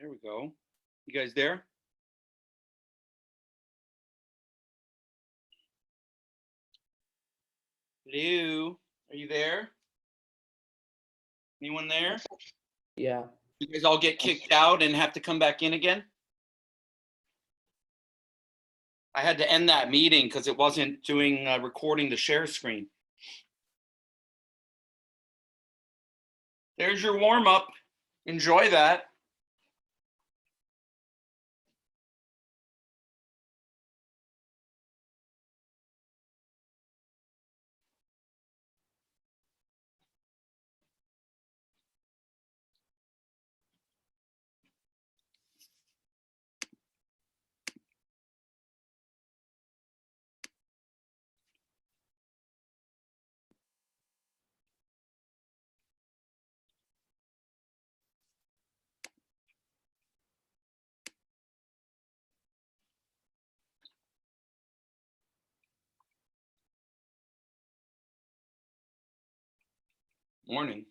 There we go. You guys there? Hello, are you there? Anyone there? Yeah. You guys all get kicked out and have to come back in again? I had to end that meeting because it wasn't doing recording the share screen. There's your warm up. Enjoy that. Morning.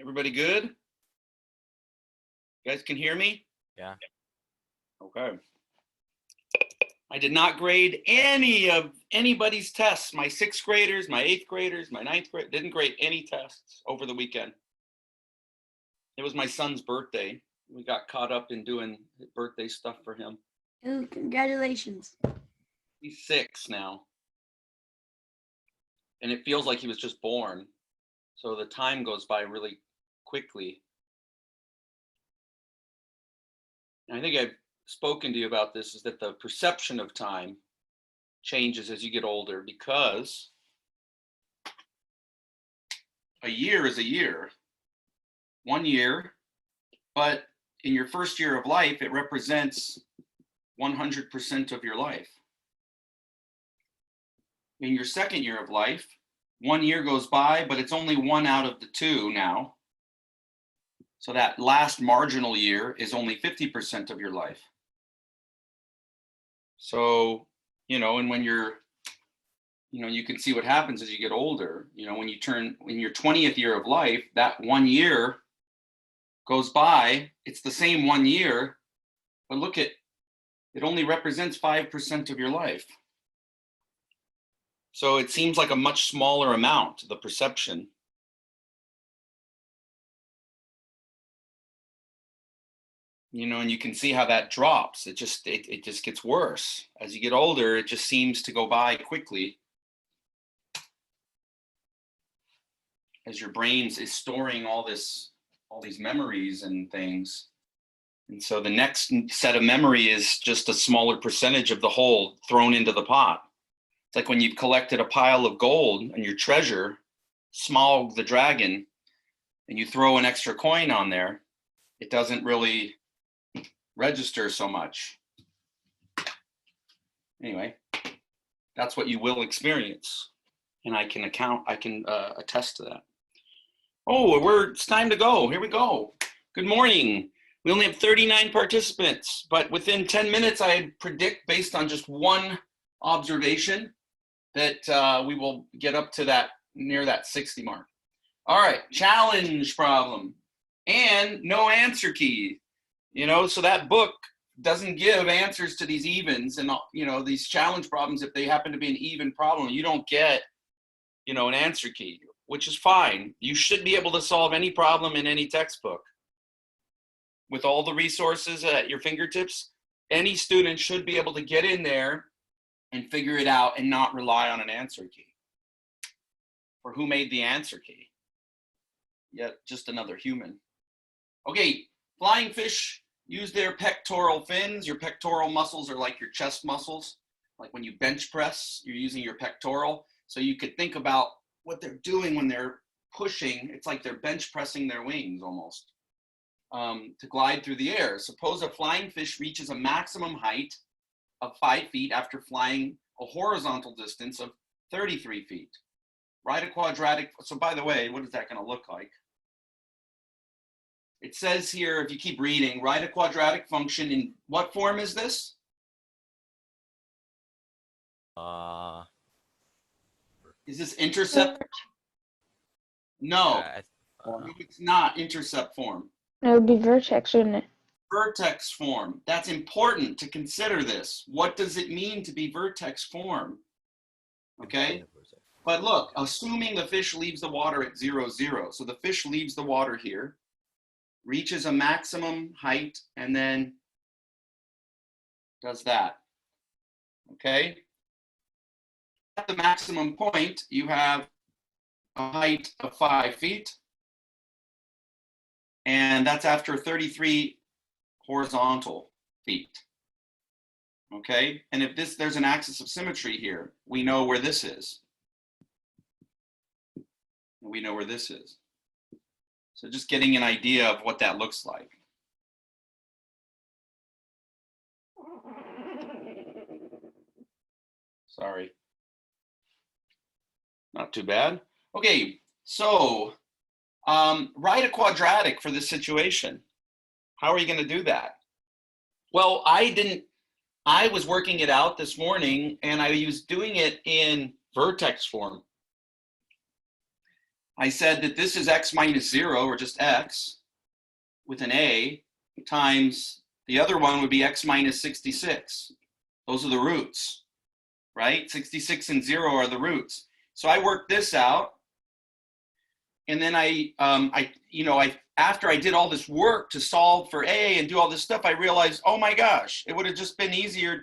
Everybody good? You guys can hear me? Yeah. Okay. I did not grade any of anybody's tests. My 6th graders, my 8th graders, my 9th grade, didn't grade any tests over the weekend. It was my son's birthday. We got caught up in doing birthday stuff for him. Oh, congratulations. He's 6 now. And it feels like he was just born. So the time goes by really quickly. And I think I've spoken to you about this, is that the perception of time changes as you get older, because a year is a year, 1 year, but in your first year of life, it represents 100% of your life. In your second year of life, 1 year goes by, but it's only 1 out of the 2 now. So that last marginal year is only 50% of your life. So, and when you're, you can see what happens as you get older. When you turn in your 20th year of life, that 1 year goes by, it's the same 1 year, but look at, it only represents 5% of your life. So it seems like a much smaller amount, the perception. And you can see how that drops. It just gets worse. As you get older, it just seems to go by quickly. As your brain is storing all these memories and things. And so the next set of memory is just a smaller percentage of the whole thrown into the pot. It's like when you've collected a pile of gold and your treasure, Smaug the dragon, and you throw an extra coin on there, it doesn't really register so much. Anyway, that's what you will experience. And I can attest to that. Oh, it's time to go. Here we go. Good morning. We only have 39 participants, but within 10 minutes, I predict, based on just one observation, that we will get up to near that 60 mark. All right, challenge problem and no answer key. So that book doesn't give answers to these evens and, these challenge problems. If they happen to be an even problem, you don't get, an answer key, which is fine. You should be able to solve any problem in any textbook. With all the resources at your fingertips, any student should be able to get in there and figure it out and not rely on an answer key. For who made the answer key? Yet just another human. Okay, flying fish use their pectoral fins. Your pectoral muscles are like your chest muscles. Like when you bench press, you're using your pectoral. So you could think about what they're doing when they're pushing, it's like they're bench pressing their wings almost to glide through the air. Suppose a flying fish reaches a maximum height of 5 feet after flying a horizontal distance of 33 feet. Write a quadratic. So by the way, what is that going to look like? It says here, if you keep reading, write a quadratic function in what form is this? Is this intercept? No, Yeah, it's not intercept form. It would be vertex, wouldn't it? Vertex form. That's important to consider this. What does it mean to be vertex form? Okay, but look, assuming the fish leaves the water at 0, 0. So the fish leaves the water here, reaches a maximum height, and then does that. Okay? At the maximum point, you have a height of 5 feet, and that's after 33 horizontal feet. Okay? And if there's an axis of symmetry here, we know where this is. We know where this is. So just getting an idea of what that looks like. Sorry. Not too bad. Okay, so write a quadratic for this situation. How are you going to do that? Well, I was working it out this morning, and I was doing it in vertex form. I said that this is x minus 0, or just x, with an a, times the other one would be x minus 66. Those are the roots, right? 66 and 0 are the roots. So I worked this out, and then after I did all this work to solve for a and do all this stuff, I realized, oh my gosh, it would have just been easier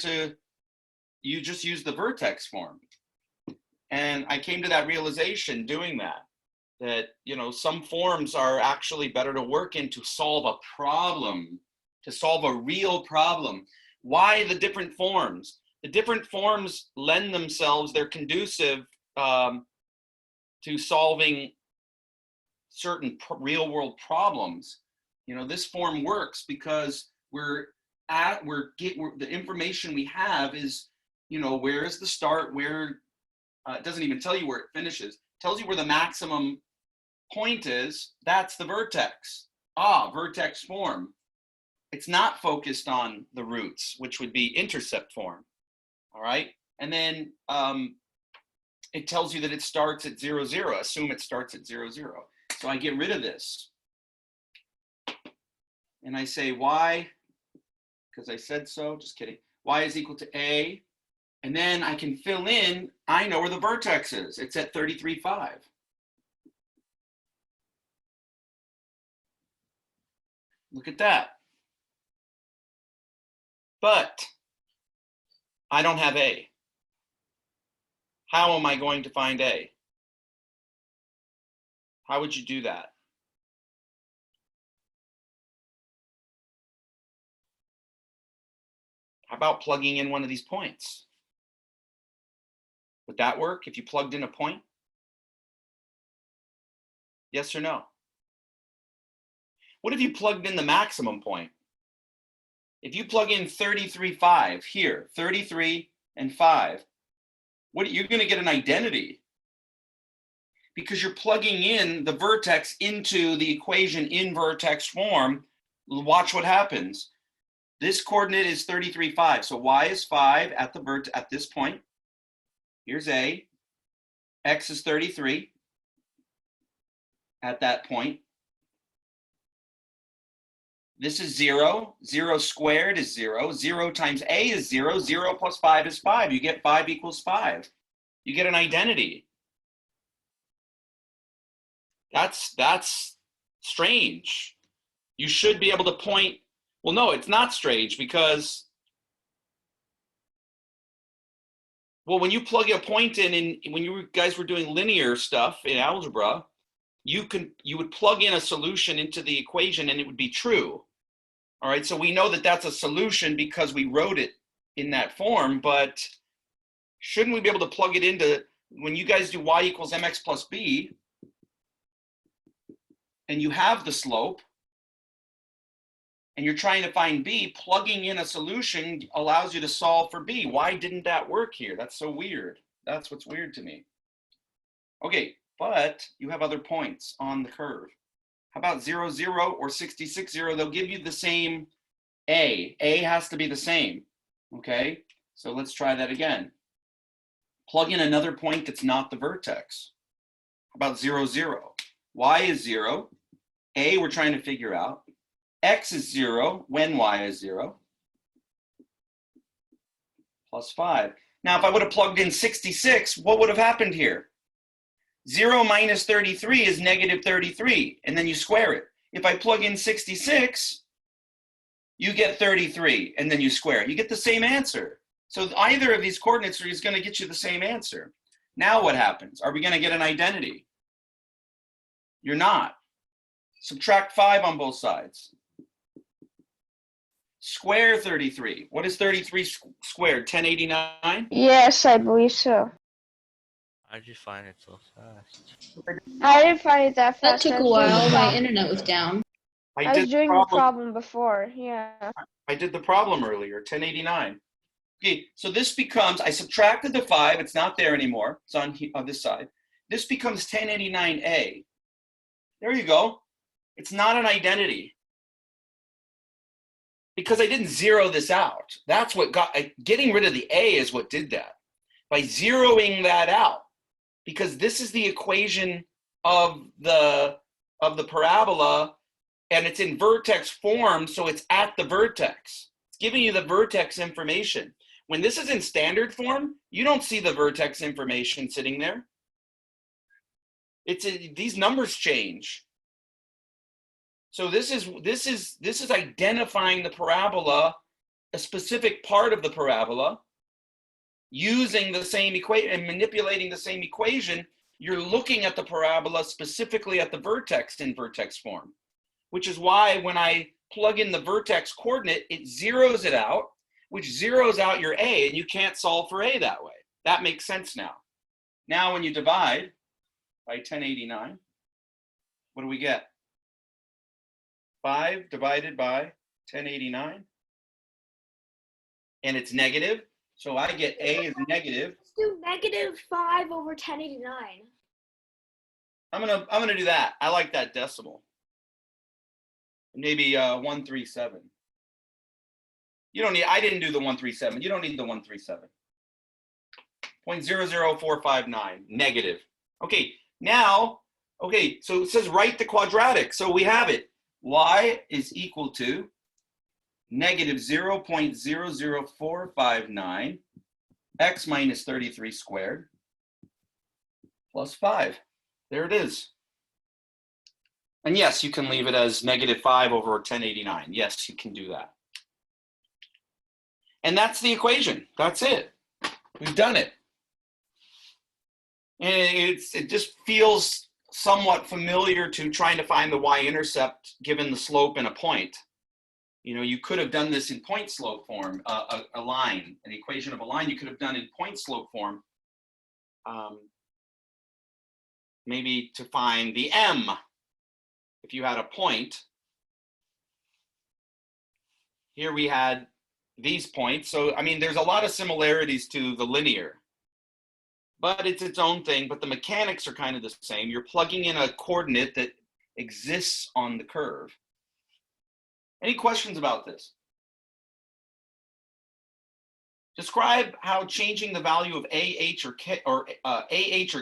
you just use the vertex form. And I came to that realization doing that, some forms are actually better to work in to solve a problem, to solve a real problem. Why the different forms? The different forms lend themselves, they're conducive to solving certain real world problems. This form works because the information we have is, where is the start, where, it doesn't even tell you where it finishes. It tells you where the maximum point is. That's the vertex. Vertex form. It's not focused on the roots, which would be intercept form. All right. And then it tells you that it starts at 0, 0. Assume it starts at 0, 0. So I get rid of this. And I say y, because I said so, just kidding. Y is equal to a. And then I can fill in, I know where the vertex is. It's at 33.5. Look at that. But I don't have a. How am I going to find a? How would you do that? How about plugging in one of these points? Would that work if you plugged in a point? Yes or no? What if you plugged in the maximum point? If you plug in 33.5 here, 33 and 5, you're going to get an identity, because you're plugging in the vertex into the equation in vertex form. Watch what happens. This coordinate is 33.5, so y is 5 at this point. Here's a. X is 33 at that point. This is 0. 0 squared is 0. 0 times a is 0. 0 plus 5 is 5. You get 5 equals 5. You get an identity. That's strange. You should be able to point. Well, no, it's not strange, because, well, when you plug a point in when you guys were doing linear stuff in algebra, you would plug in a solution into the equation and it would be true. All right, so we know that that's a solution because we wrote it in that form, but shouldn't we be able to plug it into, when you guys do y equals mx plus b, and you have the slope, and you're trying to find b, plugging in a solution allows you to solve for b. Why didn't that work here? That's so weird. That's what's weird to me. Okay, but you have other points on the curve. How about 0, 0 or 66, 0? They'll give you the same a. A has to be the same, okay? So let's try that again. Plug in another point that's not the vertex. How about 0, 0? Y is 0. A we're trying to figure out. X is 0 when y is 0. Plus 5. Now, if I would have plugged in 66, what would have happened here? 0 minus 33 is negative 33, and then you square it. If I plug in 66, you get 33, and then you square it. You get the same answer. So either of these coordinates is going to get you the same answer. Now what happens? Are we going to get an identity? You're not. Subtract 5 on both sides. Square 33. What is 33 squared? 1089? Yes, I believe so. How'd you find it so fast? I didn't find it that That fast. took I a was doing the while. My problem- internet was down. I was doing the problem before. Yeah. I did the problem earlier, 1089. Okay, so this becomes, I subtracted the 5, it's not there anymore, it's on this side. This becomes 1089a. There you go. It's not an identity. Because I didn't zero this out. That's what getting rid of the a is what did that. By zeroing that out, because this is the equation of the parabola, and it's in vertex form, so it's at the vertex. It's giving you the vertex information. When this is in standard form, you don't see the vertex information sitting there. These numbers change. So this is identifying the parabola, a specific part of the parabola, using the same equation and manipulating the same equation. You're looking at the parabola specifically at the vertex in vertex form, which is why when I plug in the vertex coordinate, it zeroes it out, which zeroes out your a, and you can't solve for a that way. That makes sense now. Now when you divide by 1089, what do we get? 5 divided by 1089, and it's negative, so I get a is negative. Let's do negative 5 over 1089. I'm gonna do that. I like that decimal. Maybe 137. You don't need. I didn't do the 137. You don't need the 137. 0.00459 negative. Okay, now, okay, so it says write the quadratic. So we have it. Y is equal to negative 0.00459 x minus 33 squared plus 5. There it is. And yes, you can leave it as negative 5 over 1089. Yes, you can do that. And that's the equation. That's it. We've done it. And it just feels somewhat familiar to trying to find the y-intercept given the slope and a point. You know, you could have done this in point slope form, a line, an equation of a line you could have done in point slope form. Maybe to find the m, if you had a point. Here we had these points. So, I mean, there's a lot of similarities to the linear, but it's its own thing, but the mechanics are kind of the same. You're plugging in a coordinate that exists on the curve. Any questions about this? Describe how changing the value of AH or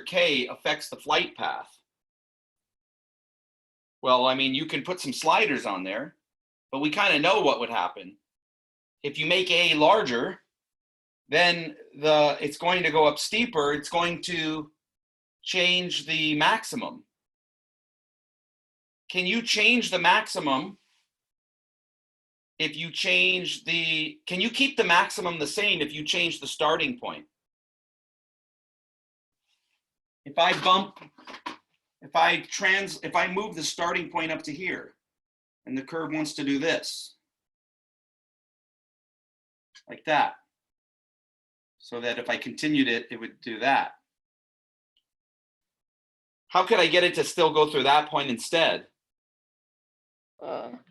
K affects the flight path. Well, I mean, you can put some sliders on there, but we kind of know what would happen. If you make A larger, then it's going to go up steeper. It's going to change the maximum. Can you change the maximum if you change can you keep the maximum the same if you change the starting point? If I move the starting point up to here, and the curve wants to do this, like that, so that if I continued it, it would do that. How could I get it to still go through that point instead?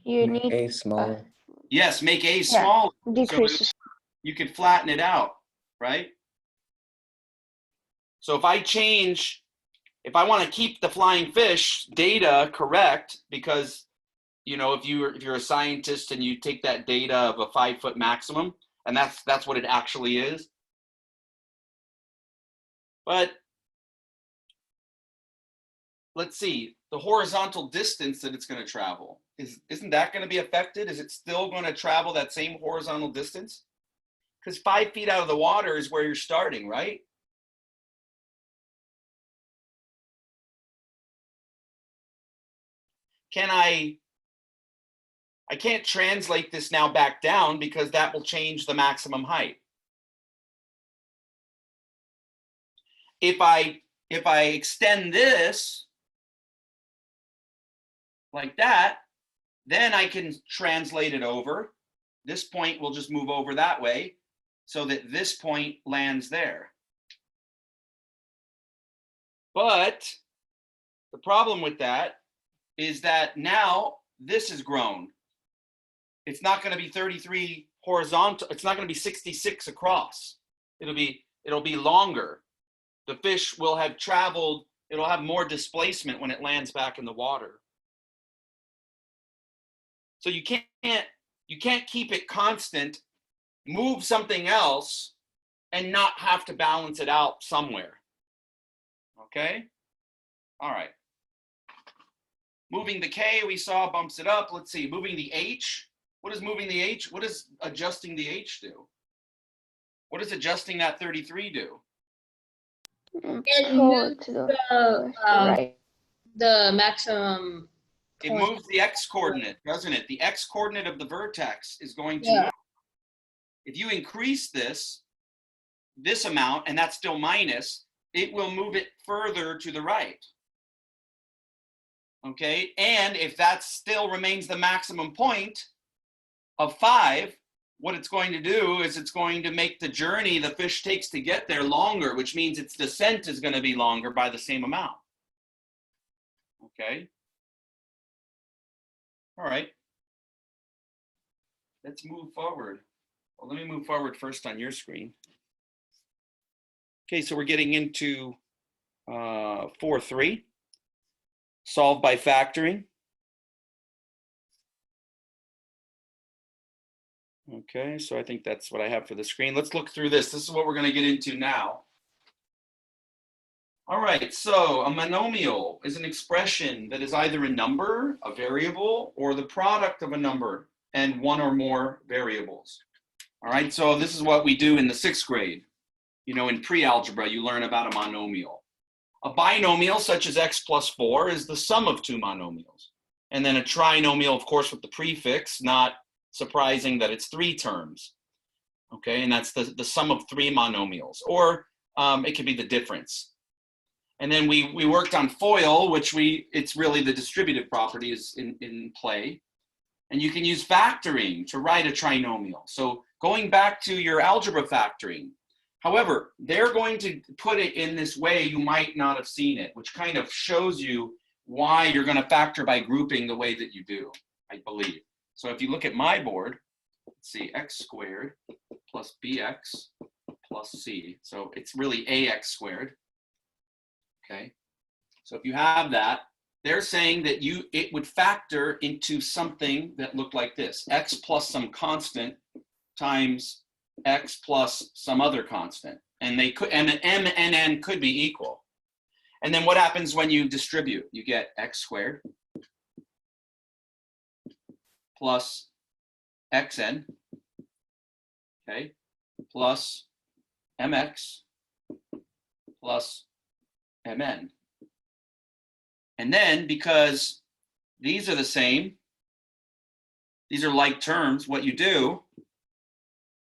You Make need A smaller. Yes, make A small. decrease. So you could flatten it out, right? So if I want to keep the flying fish data correct, because if you're a scientist and you take that data of a 5-foot maximum, and that's what it actually is. But let's see, the horizontal distance that it's going to travel, isn't that going to be affected? Is it still going to travel that same horizontal distance? Because 5 feet out of the water is where you're starting, right? I can't translate this now back down because that will change the maximum height. If I extend this like that, then I can translate it over. This point will just move over that way so that this point lands there. But the problem with that is that now this is grown. It's not going to be 33 horizontal. It's not going to be 66 across. It'll be longer. The fish will have traveled. It'll have more displacement when it lands back in the water. So you can't keep it constant, move something else, and not have to balance it out somewhere. Okay? All right. Moving the K, we saw, bumps it up. Let's see, moving the H. What is moving the H? What does adjusting the H do? What does adjusting that 33 do? It moves the maximum It point. moves the X coordinate, doesn't it? The X coordinate of the vertex is going to move. If you increase this amount, and that's still minus, it will move it further to the right. Okay, and if that still remains the maximum point of 5, what it's going to do is it's going to make the journey the fish takes to get there longer, which means its descent is going to be longer by the same amount. Okay. All right. Let's move forward. Well, let me move forward first on your screen. Okay, so we're getting into 4.3. Solve by factoring. Okay, so I think that's what I have for the screen. Let's look through this. This is what we're going to get into now. All right, so a monomial is an expression that is either a number, a variable, or the product of a number and one or more variables. All right, so this is what we do in the 6th grade. In pre-algebra, you learn about a monomial. A binomial, such as x plus 4, is the sum of 2 monomials. And then a trinomial, of course, with the prefix, not surprising that it's 3 terms. Okay, and that's the sum of 3 monomials. Or it could be the difference. And then we worked on FOIL, which it's really the distributive property is in play. And you can use factoring to write a trinomial. So going back to your algebra factoring, however, they're going to put it in this way you might not have seen it, which kind of shows you why you're going to factor by grouping the way that you do, I believe. So if you look at my board, let's see, x squared plus bx plus c. So it's really ax squared. Okay. So if you have that, they're saying that it would factor into something that looked like this: x plus some constant times x plus some other constant, and they could, and m and n could be equal. And then what happens when you distribute? You get x squared plus xn, okay, plus mx plus mn. And then, because these are the same, these are like terms, what you do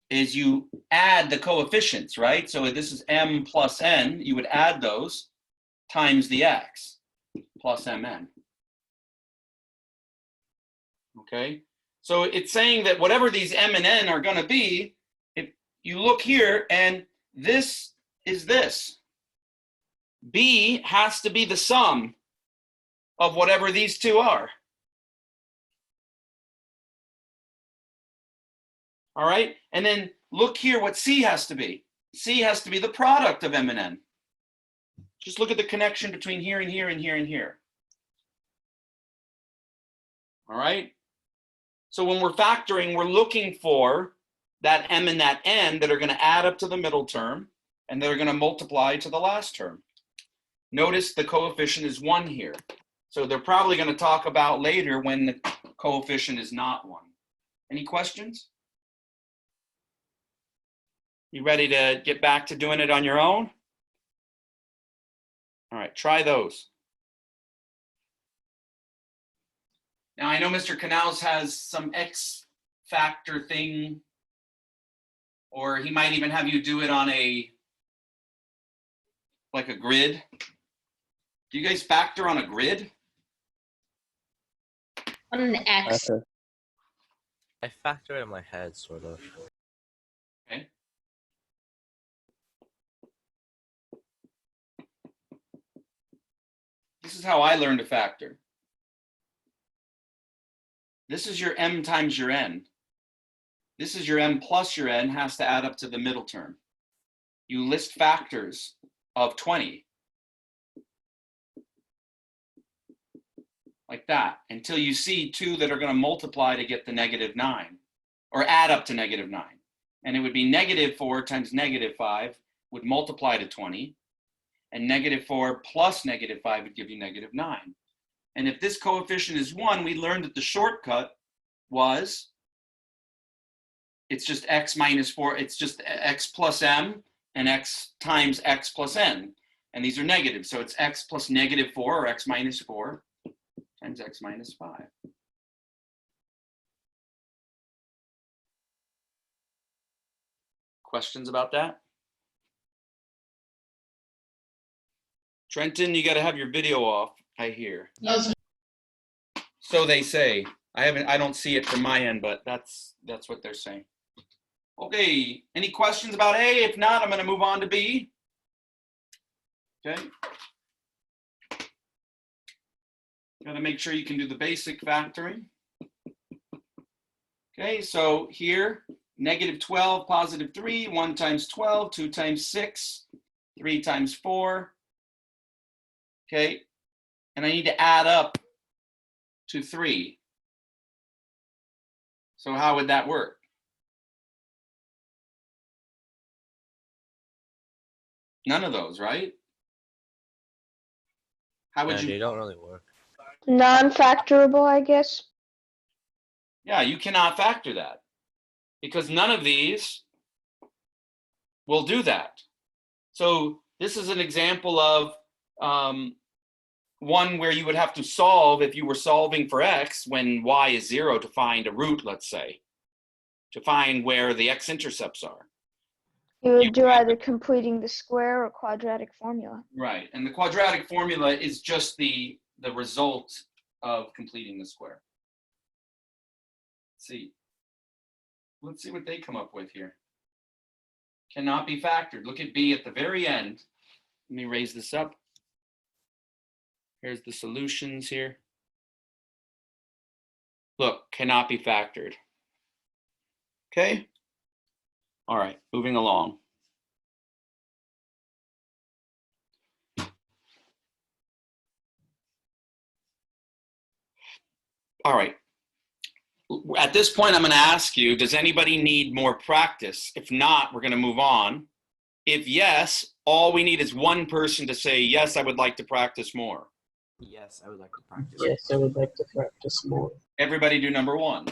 is you add the coefficients, right? So this is m plus n, you would add those times the x plus mn. Okay, so it's saying that whatever these m and n are going to be, if you look here, and this is this. B has to be the sum of whatever these two are. All right, and then look here what C has to be. C has to be the product of M and N. Just look at the connection between here and here and here and here. All right, so when we're factoring, we're looking for that M and that N that are going to add up to the middle term and that are going to multiply to the last term. Notice the coefficient is 1 here. So they're probably going to talk about later when the coefficient is not 1. Any questions? You ready to get back to doing it on your own? All right, try those. Now I know Mr. Canals has some X factor thing, or he might even have you do it on like a grid. Do you guys factor on a grid? On an X. Okay. I factor it in my head, sort of. Okay. This is how I learned to factor. This is your M times your N. This is your M plus your N has to add up to the middle term. You list factors of 20. Like that, until you see 2 that are going to multiply to get the -9, or add up to -9. And it would be -4 times -5 would multiply to 20, and -4 plus -5 would give you -9. And if this coefficient is 1, we learned that the shortcut was, it's just x minus 4, it's just x plus m and x times x plus n. And these are negative, so it's x plus -4 or x minus 4 times x minus 5. Questions about that? Trenton, you got to have your video off, I hear. Yes. So they say. I don't see it from my end, but that's what they're saying. Okay, any questions about A? If not, I'm going to move on to B. Okay. Got to make sure you can do the basic factoring. Okay, so here, -12, +3, 1 times 12, 2 times 6, 3 times 4. Okay, and I need to add up to 3. So how would that work? None of those, right? How would Yeah, you? they don't really work. Non-factorable, I guess. Yeah, you cannot factor that because none of these will do that. So this is an example of one where you would have to solve if you were solving for x when y is 0 to find a root, let's say, to find where the x-intercepts are. You would do either completing the square or quadratic formula. Right, and the quadratic formula is just the result of completing the square. Let's see what they come up with here. Cannot be factored. Look at B at the very end. Let me raise this up. Here's the solutions here. Look, cannot be factored. Okay. All right, moving along. All right. At this point, I'm going to ask you, does anybody need more practice? If not, we're going to move on. If yes, all we need is one person to say, yes, I would like to practice more. Yes, I would like to practice. Yes, I would like to practice more. Everybody do number 1.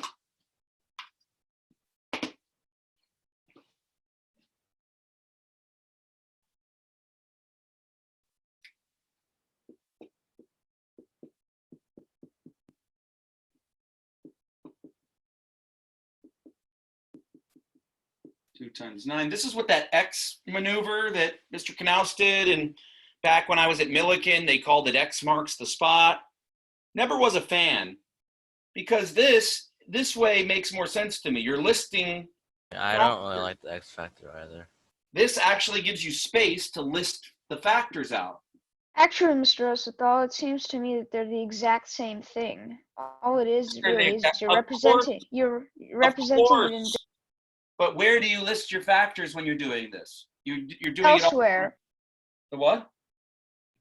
Two times 9. This is what that X maneuver that Mr. Knaus did, and back when I was at Millikan, they called it X marks the spot. Never was a fan because this way makes more sense to me. You're listing. I don't really like the X factor either. This actually gives you space to list the factors out. Actually, Mr. Osathal, it seems to me that they're the exact same thing. All it is really is you're Of representing. You're representing it in. But where do you list your factors when you're doing this? You're doing it all. Elsewhere. The what?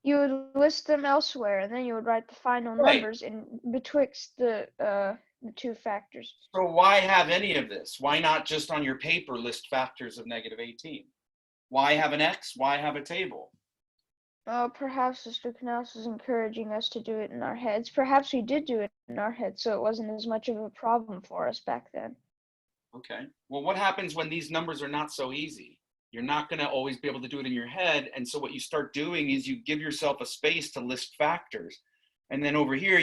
You would list them elsewhere, and then you would write the final Right. numbers in betwixt the two factors. So why have any of this? Why not just on your paper list factors of -18? Why have an X? Why have a table? Perhaps Mr. Knaus is encouraging us to do it in our heads. Perhaps we did do it in our heads, so it wasn't as much of a problem for us back then. Okay. Well, what happens when these numbers are not so easy? You're not going to always be able to do it in your head. And so what you start doing is you give yourself a space to list factors. And then over here,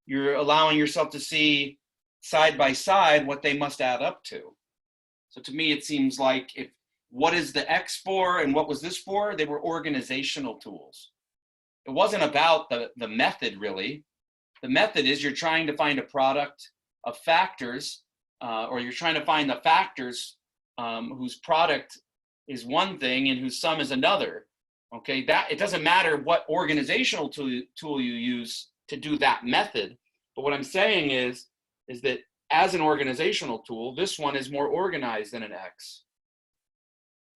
you're allowing yourself to see side by side what they must add up to. So to me, it seems like what is the X for and what was this for? They were organizational tools. It wasn't about the method, really. The method is you're trying to find a product of factors, or you're trying to find the factors whose product is one thing and whose sum is another. Okay, that it doesn't matter what organizational tool you use to do that method. But what I'm saying is that as an organizational tool, this one is more organized than an X.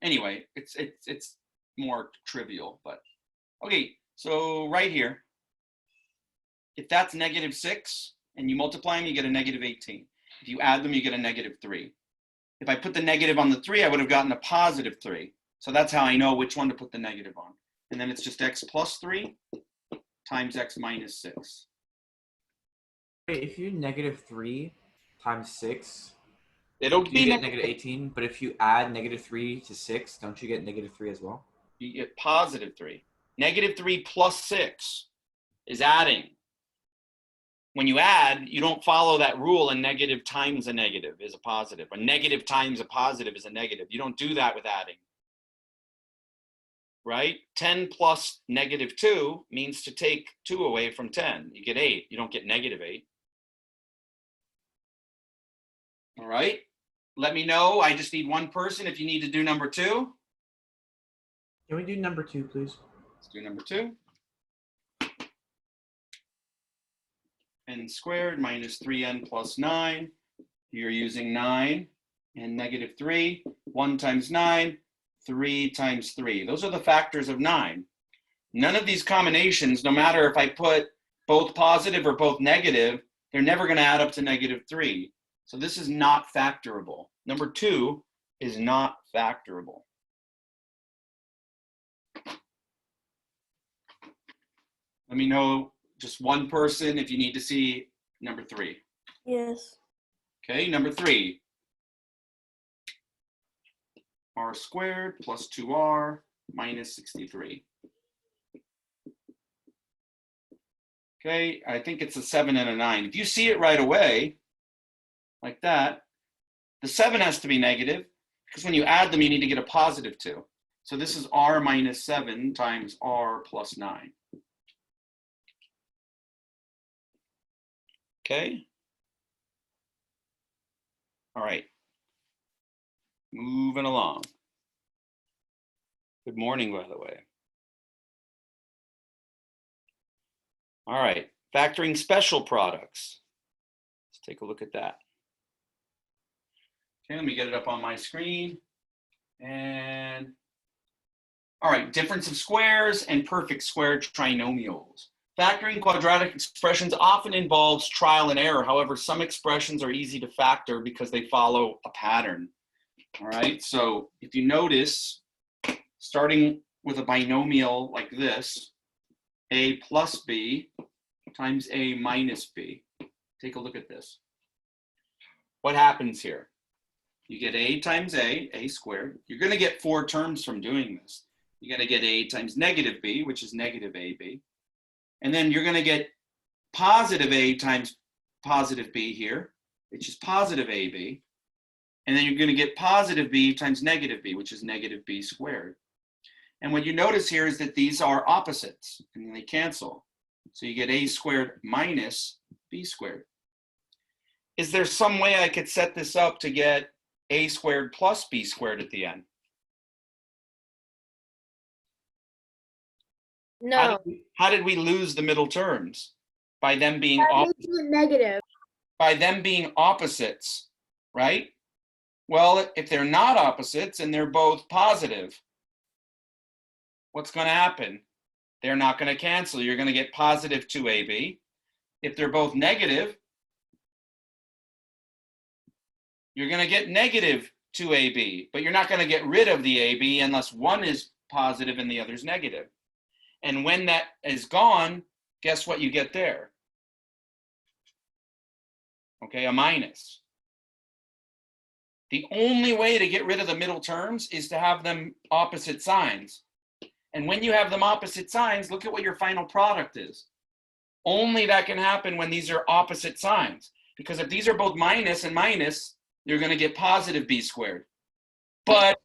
Anyway, it's more trivial, but okay. So right here, if that's -6 and you multiply them, you get a -18. If you add them, you get a -3. If I put the negative on the 3, I would have gotten a +3. So that's how I know which one to put the negative on. And then it's just x plus 3 times x minus 6. Wait, if you -3 times 6, It'll you be get -18, but if you add -3 to 6, don't you get -3 as well? You get +3. -3 plus 6 is adding. When you add, you don't follow that rule, a negative times a negative is a positive. A negative times a positive is a negative. You don't do that with adding. Right? 10 plus -2 means to take 2 away from 10. You get 8. You don't get -8. All right? Let me know. I just need one person if you need to do number 2. Can we do number 2, please? Let's do number 2. N squared minus 3n plus 9. You're using 9 and -3. 1 times 9, 3 times 3. Those are the factors of 9. None of these combinations, no matter if I put both positive or both negative, they're never going to add up to -3. So this is not factorable. Number 2 is not factorable. Let me know, just one person, if you need to see number 3. Yes. Okay, number 3. R squared plus 2r minus 63. Okay, I think it's a 7 and a 9. If you see it right away, like that, the 7 has to be negative, because when you add them, you need to get a +2. So this is r minus 7 times r plus 9. Okay. All right. Moving along. Good morning, by the way. All right. Factoring special products. Let's take a look at that. Okay, let me get it up on my screen. And all right, difference of squares and perfect square trinomials. Factoring quadratic expressions often involves trial and error. However, some expressions are easy to factor because they follow a pattern. All right, so if you notice, starting with a binomial like this, a plus b times a minus b. Take a look at this. What happens here? You get a times a squared. You're going to get 4 terms from doing this. You're going to get a times -b, which is -ab. And then you're going to get positive a times positive b here, which is positive ab. And then you're going to get positive b times negative b, which is -b squared. And what you notice here is that these are opposites, and they cancel. So you get a squared minus b squared. Is there some way I could set this up to get a squared plus b squared at the end? No. How did we lose the middle terms? By them being That makes it negative. by them being opposites, right? Well, if they're not opposites and they're both positive, what's going to happen? They're not going to cancel. You're going to get positive 2ab. If they're both negative, you're going to get negative 2ab, but you're not going to get rid of the ab unless one is positive and the other's negative. And when that is gone, guess what you get there? Okay, a minus. The only way to get rid of the middle terms is to have them opposite signs. And when you have them opposite signs, look at what your final product is. Only that can happen when these are opposite signs. Because if these are both minus and minus, you're going to get positive b squared. But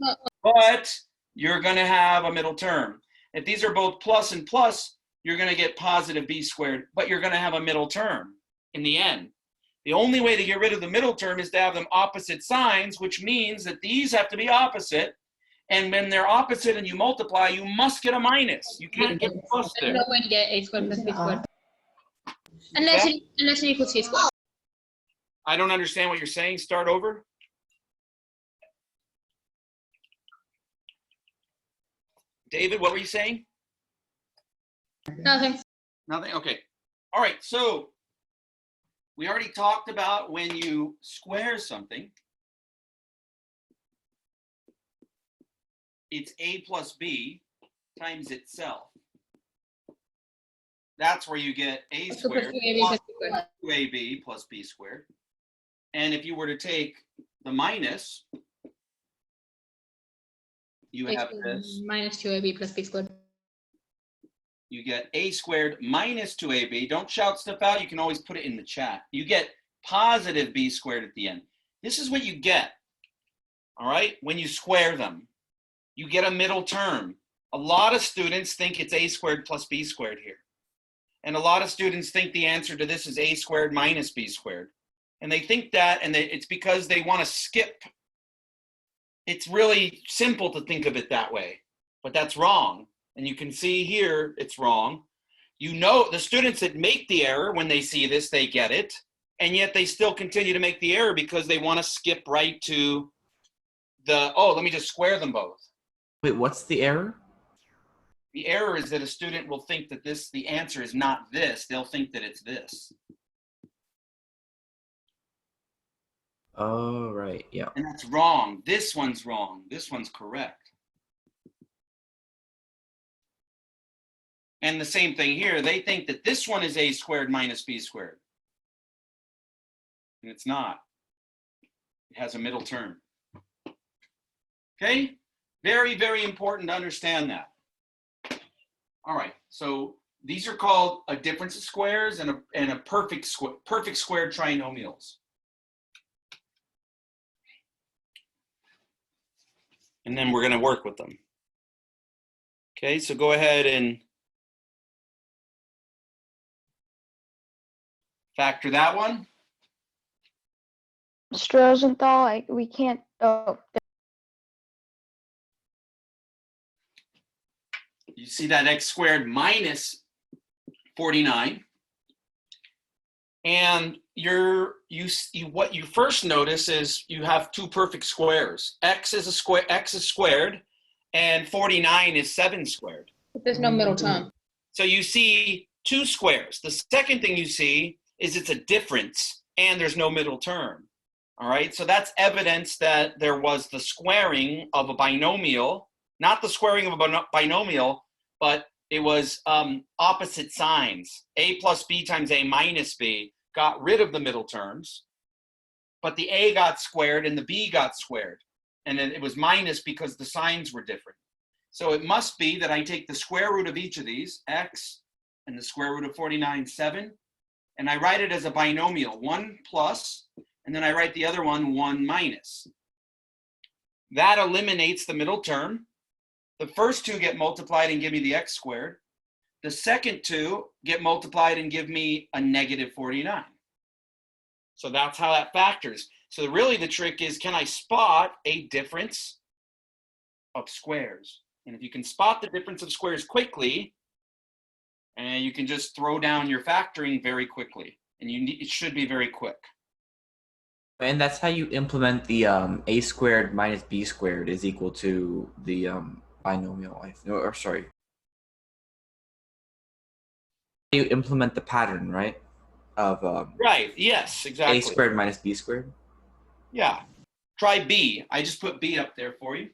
you're going to have a middle term. If these are both plus and plus, you're going to get positive b squared, but you're going to have a middle term in the end. The only way to get rid of the middle term is to have them opposite signs, which means that these have to be opposite. And when they're opposite and you multiply, you must get a minus. You can't get a plus there. No way to get a squared plus b squared. Unless it equals c squared. I don't understand what you're saying. Start over. David, what were you saying? Nothing. Nothing? Okay. All right. So we already talked about when you square something, it's a plus b times itself. That's where you get a squared plus 2ab plus b squared. And if you were to take the minus, you have this. Minus 2ab plus b squared. You get a squared minus 2ab. Don't shout stuff out. You can always put it in the chat. You get positive b squared at the end. This is what you get, all right, when you square them. You get a middle term. A lot of students think it's a squared plus b squared here. And a lot of students think the answer to this is a squared minus b squared. And they think that, and it's because they want to skip. It's really simple to think of it that way, but that's wrong. And you can see here, it's wrong. You know, the students that make the error, when they see this, they get it. And yet they still continue to make the error because they want to skip right to the, oh, let me just square them both. Wait, what's the error? The error is that a student will think that the answer is not this. They'll think that it's this. Oh, right, yeah. And that's wrong. This one's wrong. This one's correct. And the same thing here. They think that this one is a squared minus b squared. And it's not. It has a middle term. Okay? Very, very important to understand that. All right, so these are called a difference of squares and a perfect squared trinomials. And then we're going to work with them. Okay, so go ahead and factor that one. Mr. Rosenthal, we can't. Oh, You see that x squared minus 49. And what you first notice is you have two perfect squares. X is squared, and 49 is 7 squared. But there's no middle term. So you see two squares. The second thing you see is it's a difference, and there's no middle term. All right, so that's evidence that there was the squaring of a binomial, not the squaring of a binomial, but it was opposite signs. A plus b times a minus b got rid of the middle terms, but the a got squared and the b got squared. And then it was minus because the signs were different. So it must be that I take the square root of each of these, x, and the square root of 49, 7, and I write it as a binomial, 1 plus, and then I write the other one, 1 minus. That eliminates the middle term. The first two get multiplied and give me the x squared. The second two get multiplied and give me a negative 49. So that's how that factors. So really the trick is, can I spot a difference of squares? And if you can spot the difference of squares quickly, and you can just throw down your factoring very quickly. And it should be very quick. And that's how you implement the a squared minus b squared is equal to the binomial. Or sorry, you implement the pattern, right? Of Right, yes, exactly. a squared minus b squared. Yeah. Try B. I just put B up there for you.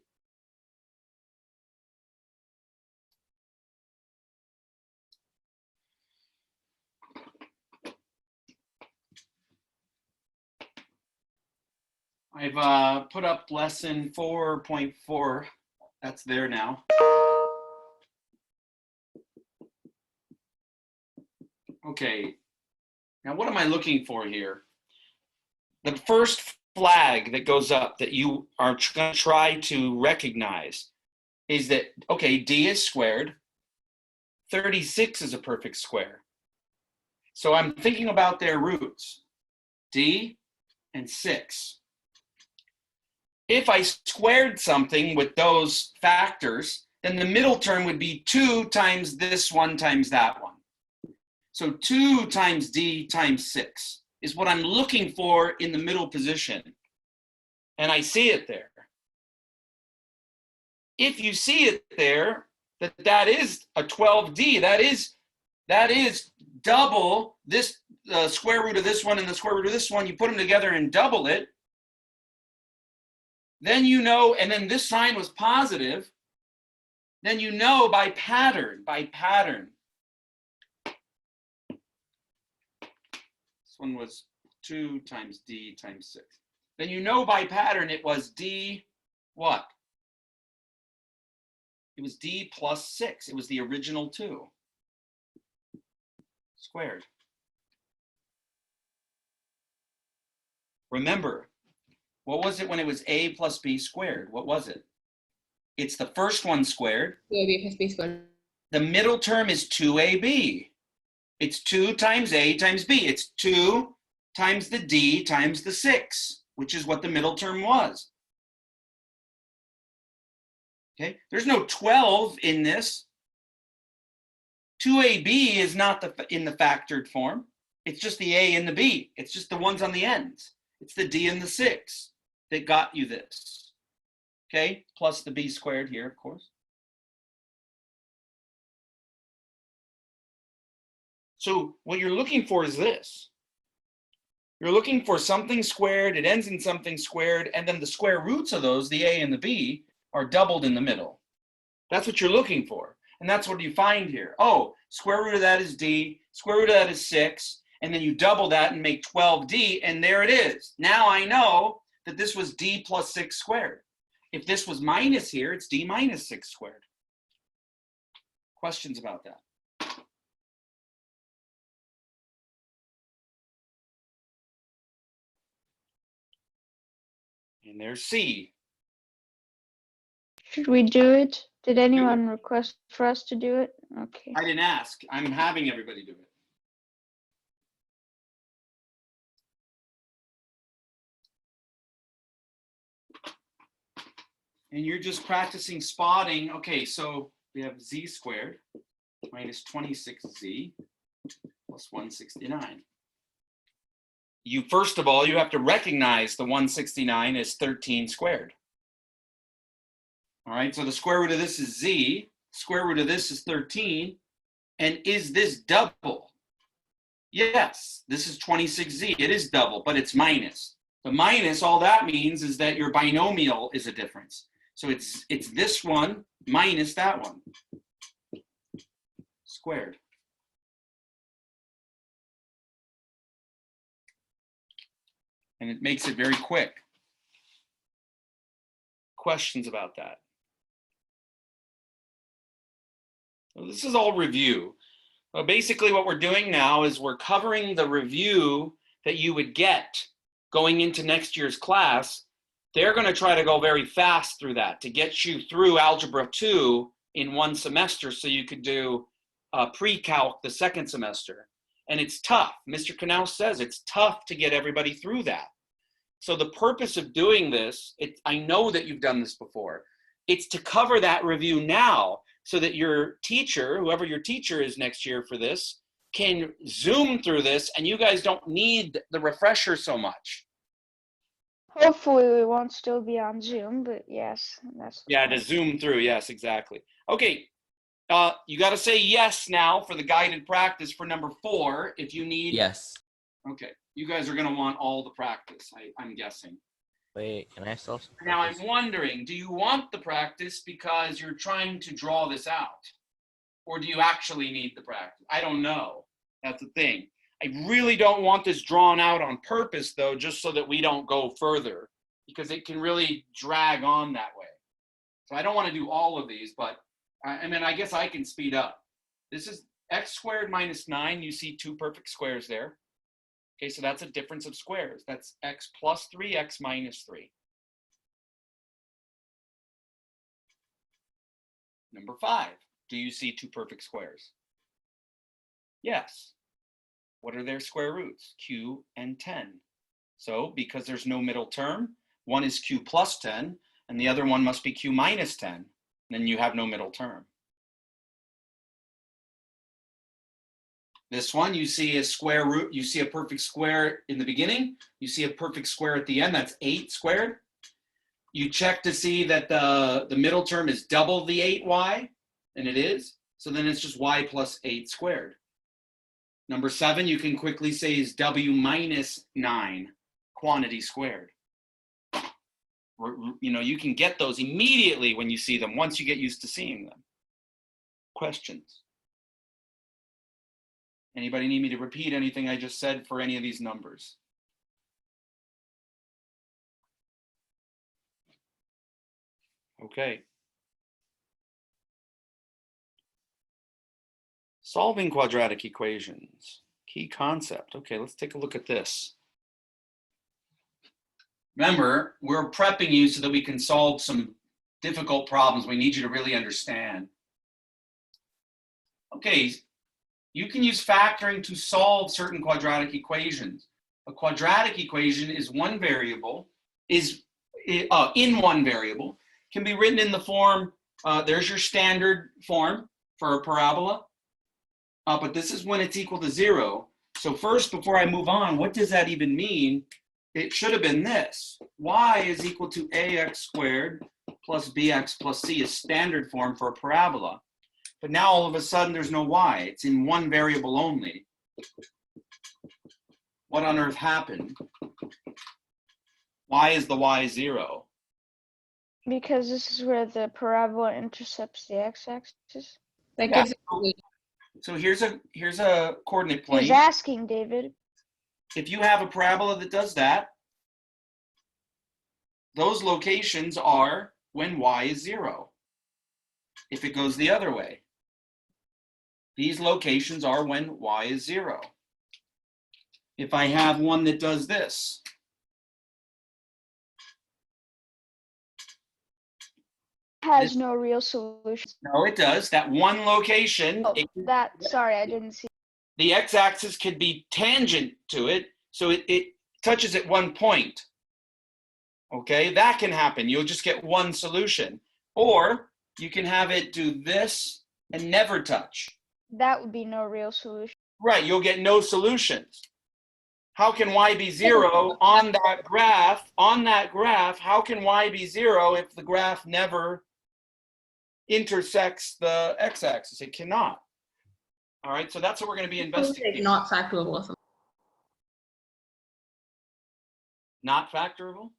I've put up lesson 4.4. That's there now. Okay. Now, what am I looking for here? The first flag that goes up that you are going to try to recognize is that, okay, D is squared. 36 is a perfect square. So I'm thinking about their roots, D and 6. If I squared something with those factors, then the middle term would be 2 times this one times that one. So 2 times D times 6 is what I'm looking for in the middle position. And I see it there. If you see it there, that is a 12D. That is double this square root of this one and the square root of this one. You put them together and double it. Then you know, and then this sign was positive. Then you know by pattern. This one was 2 times D times 6. Then you know by pattern it was D what? It was D plus 6. It was the original 2 squared. Remember, what was it when it was A plus B squared? What was it? It's the first one squared. 2ab plus b squared. The middle term is 2ab. It's 2 times A times B. It's 2 times the D times the 6, which is what the middle term was. Okay, there's no 12 in this. 2ab is not in the factored form. It's just the A and the B. It's just the ones on the ends. It's the D and the 6 that got you this. Okay, plus the B squared here, of course. So what you're looking for is this. You're looking for something squared, it ends in something squared, and then the square roots of those, the A and the B, are doubled in the middle. That's what you're looking for. And that's what you find here. Oh, square root of that is D, square root of that is 6, and then you double that and make 12D, and there it is. Now I know that this was D plus 6 squared. If this was minus here, it's D minus 6 squared. Questions about that? And there's C. Should we do it? Did anyone request for us to do it? Okay. I didn't ask. I'm having everybody do it. And you're just practicing spotting. Okay, so we have Z squared minus 26Z plus 169. You, first of all, you have to recognize the 169 as 13 squared. All right, so the square root of this is Z, square root of this is 13, and is this double? Yes, this is 26Z, it is double, but it's minus. The minus, all that means is that your binomial is a difference. So it's this one minus that one, squared. And it makes it very quick. Questions about that? So this is all review. Well, basically what we're doing now is we're covering the review that you would get going into next year's class. They're going to try to go very fast through that to get you through Algebra 2 in one semester so you could do pre-calc the second semester. And it's tough. Mr. Knaus says it's tough to get everybody through that. So the purpose of doing this, I know that you've done this before, it's to cover that review now so that your teacher, whoever your teacher is next year for this, can zoom through this and you guys don't need the refresher so much. Hopefully we won't still be on Zoom, but yes, that's the Yeah, to plan. zoom through. Yes, exactly. Okay. You got to say yes now for the guided practice for number 4 if you need. Yes. Okay. You guys are going to want all the practice, I'm guessing. Wait, can I solve some Now, I'm practice? wondering, do you want the practice because you're trying to draw this out? Or do you actually need the practice? I don't know. That's the thing. I really don't want this drawn out on purpose, though, just so that we don't go further, because it can really drag on that way. So I don't want to do all of these, but I mean, I guess I can speed up. This is x squared minus 9. You see 2 perfect squares there. Okay, so that's a difference of squares. That's x plus 3, x minus 3. Number 5, do you see 2 perfect squares? Yes. What are their square roots? Q and 10. So because there's no middle term, one is q plus 10, and the other one must be q minus 10. Then you have no middle term. This one, you see a square root, you see a perfect square in the beginning, you see a perfect square at the end, that's 8 squared. You check to see that the middle term is double the 8y, and it is. So then it's just y plus 8 squared. Number 7, you can quickly say is w minus 9, quantity squared. You know, you can get those immediately when you see them, once you get used to seeing them. Questions? Anybody need me to repeat anything I just said for any of these numbers? Okay. Solving quadratic equations. Key concept. Okay, let's take a look at this. Remember, we're prepping you so that we can solve some difficult problems we need you to really understand. Okay, you can use factoring to solve certain quadratic equations. A quadratic equation is one variable, in one variable, can be written in the form, there's your standard form for a parabola, but this is when it's equal to 0. So first, before I move on, what does that even mean? It should have been this. Y is equal to ax squared plus bx plus c is standard form for a parabola. But now all of a sudden there's no y. It's in one variable only. What on earth happened? Why is the y 0? Because this is where the parabola intercepts the x-axis. That Yeah. gives it. So here's a coordinate He's plane. asking, David. If you have a parabola that does that, those locations are when y is 0. If it goes the other way, these locations are when y is 0. If I have one that does this, Has no real solution. no, it does. That one location, Oh, sorry, I didn't see. the x-axis could be tangent to it, so it touches at one point. Okay, that can happen. You'll just get one solution. Or you can have it do this and never touch. That would be no real solution. Right, you'll get no solutions. How can y be 0 on that graph? On that graph, how can y be 0 if the graph never intersects the x-axis? It cannot. All right, so that's what we're going to be investigating. Not factorable with them. Not factorable?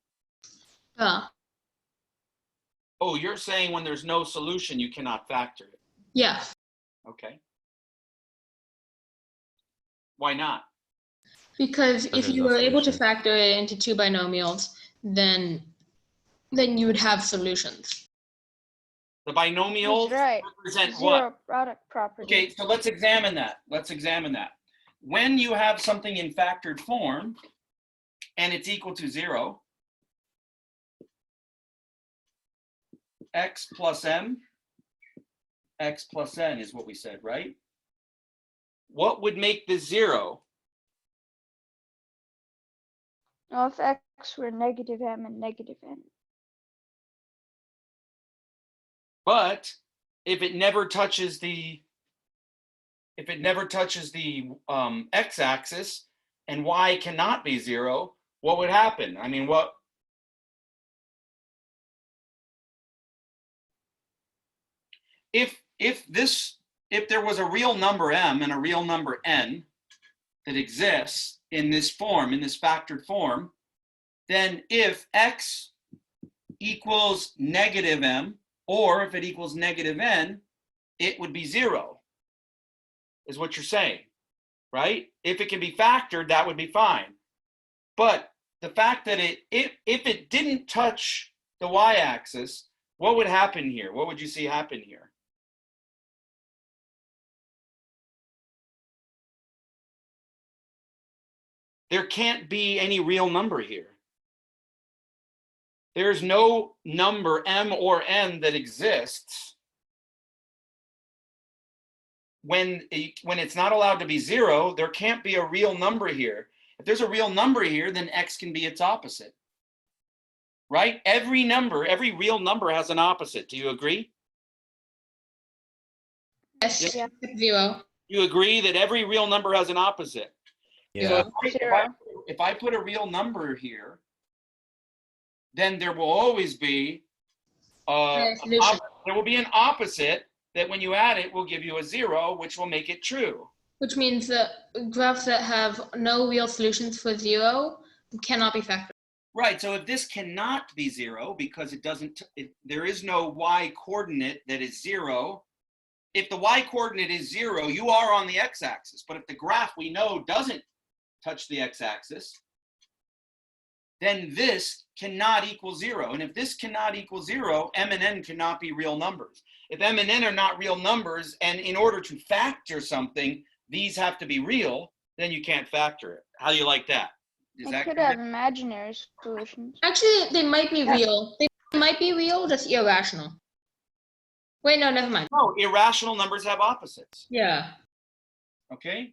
Oh, you're saying when there's no solution, you cannot factor it. Yeah. Okay. Why not? Because Because if you there's were no able to solution. factor it into 2 binomials, then you would have solutions. The binomials He's right. represent Zero what? product property. Okay, so let's examine that. Let's examine that. When you have something in factored form and it's equal to 0, x plus m, x plus n is what we said, right? What would make this 0? Now, if x were negative m and negative n. But if it never touches the x-axis and y cannot be 0, what would happen? I mean, what if there was a real number m and a real number n that exists in this form, in this factored form, then if x equals negative m, or if it equals negative n, it would be 0, is what you're saying, right? If it can be factored, that would be fine. But the fact that if it didn't touch the y-axis, what would happen here? What would you see happen here? There can't be any real number here. There's no number m or n that exists when it's not allowed to be 0. There can't be a real number here. If there's a real number here, then x can be its opposite, right? Every real number has an opposite. Do you agree? Yes. Yeah. 0. You agree that every real number has an opposite? Yeah. So Zero. if I put a real number here, then there will always be Solution. there will be an opposite that when you add it will give you a 0, which will make it true. Which means that graphs that have no real solutions for 0 cannot be factored. Right, so if this cannot be 0 because there is no y coordinate that is 0. If the y coordinate is 0, you are on the x-axis. But if the graph we know doesn't touch the x-axis, then this cannot equal 0. And if this cannot equal 0, m and n cannot be real numbers. If m and n are not real numbers, and in order to factor something, these have to be real, then you can't factor it. How do you like that? Is It that could correct? have imaginary solutions. Actually, they might be real. They might be real, just irrational. Wait, no, never mind. No, irrational numbers have opposites. Yeah. Okay?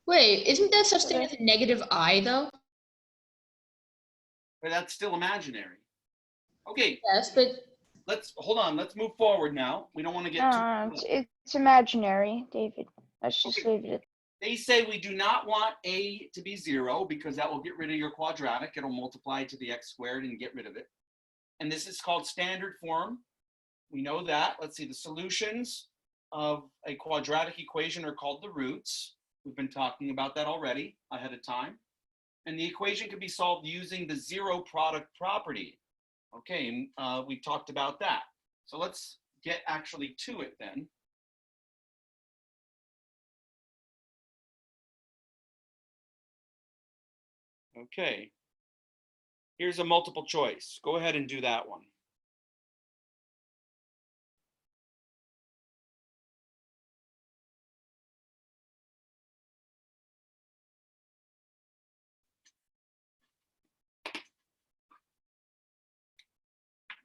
Wait, isn't there such thing as a negative I, though? But that's still imaginary. Okay, Yes, but hold on. Let's move forward now. We don't want to get too. It's imaginary, David. Let's just Okay. leave it at They say we do not want a to be 0 because that will get rid of your quadratic. It'll multiply to the x squared and get rid of it. And this is called standard form. We know that. Let's see, the solutions of a quadratic equation are called the roots. We've been talking about that already ahead of time. And the equation can be solved using the 0 product property. Okay, we talked about that. So let's get actually to it then. Okay, here's a multiple choice. Go ahead and do that one.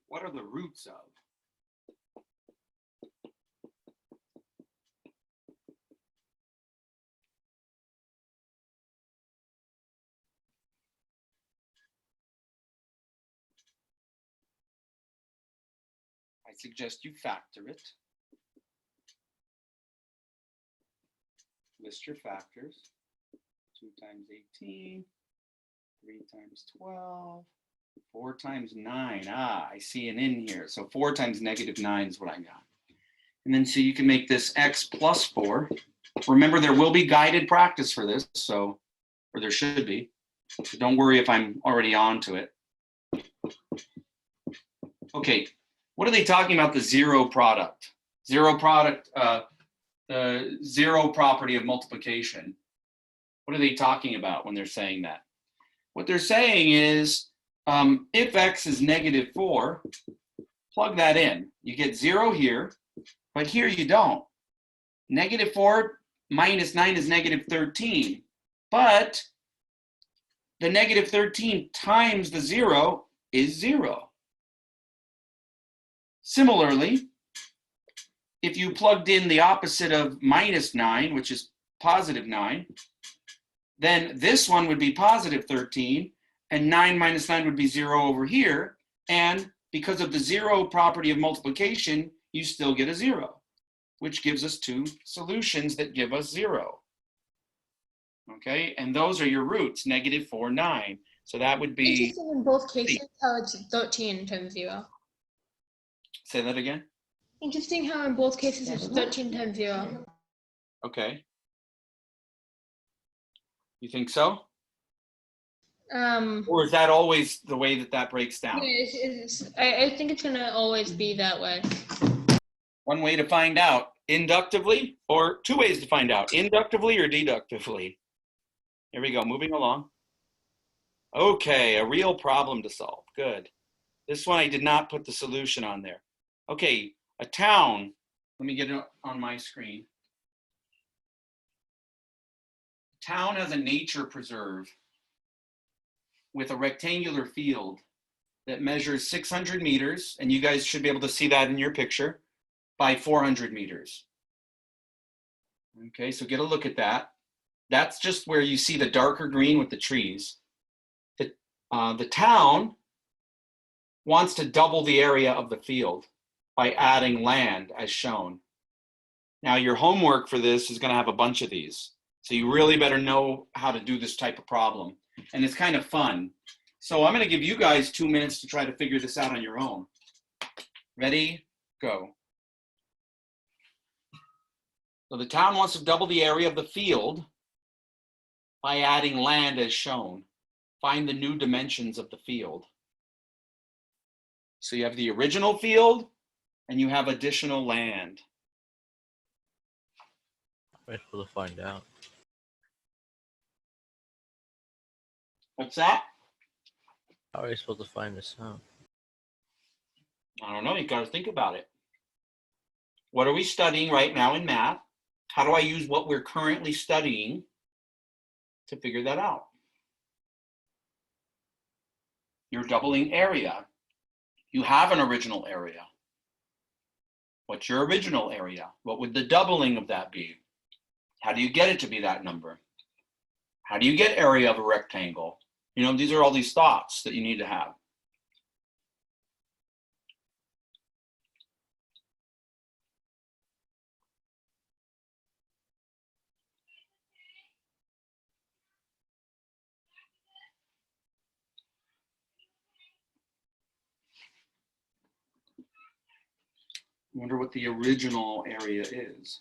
What are the roots of? I suggest you factor it. List your factors. 2 times 18, 3 times 12, 4 times 9. Ah, I see an in here. So 4 times negative 9 is what I got. And then so you can make this x plus 4. Remember, there will be guided practice for this, or there should be. So don't worry if I'm already on to it. Okay, what are they talking about? The 0 product. 0 product, the 0 property of multiplication. What are they talking about when they're saying that? What they're saying is, if x is negative 4, plug that in. You get 0 here, but here you don't. Negative 4 minus 9 is negative 13, but the negative 13 times the 0 is 0. Similarly, if you plugged in the opposite of minus 9, which is positive 9, then this one would be positive 13, and 9 minus 9 would be 0 over here. And because of the 0 property of multiplication, you still get a 0, which gives us 2 solutions that give us 0. Okay, and those are your roots, negative 4, 9. So that would be... Interesting in both cases how it's 13 times 0. Say that again? Interesting how in both cases it's 13 times 0. Okay. You think so? Or is that always the way that that breaks down? I think it's going to always be that way. One way to find out, inductively, or two ways to find out, inductively or deductively. Here we go, moving along. Okay, a real problem to solve. Good. This one I did not put the solution on there. Okay, a town. Let me get it on my screen. A town has a nature preserve with a rectangular field that measures 600 meters, and you guys should be able to see that in your picture, by 400 meters. Okay, so get a look at that. That's just where you see the darker green with the trees. The town wants to double the area of the field by adding land as shown. Now your homework for this is going to have a bunch of these. So you really better know how to do this type of problem. And it's kind of fun. So I'm going to give you guys 2 minutes to try to figure this out on your own. Ready? Go. So the town wants to double the area of the field by adding land as shown. Find the new dimensions of the field. So you have the original field and you have additional land. How are you supposed to find out? What's that? How are you supposed to find this out? I don't know, you got to think about it. What are we studying right now in math? How do I use what we're currently studying to figure that out? You're doubling area. You have an original area. What's your original area? What would the doubling of that be? How do you get it to be that number? How do you get area of a rectangle? You know, these are all these thoughts that you need to have. I wonder what the original area is.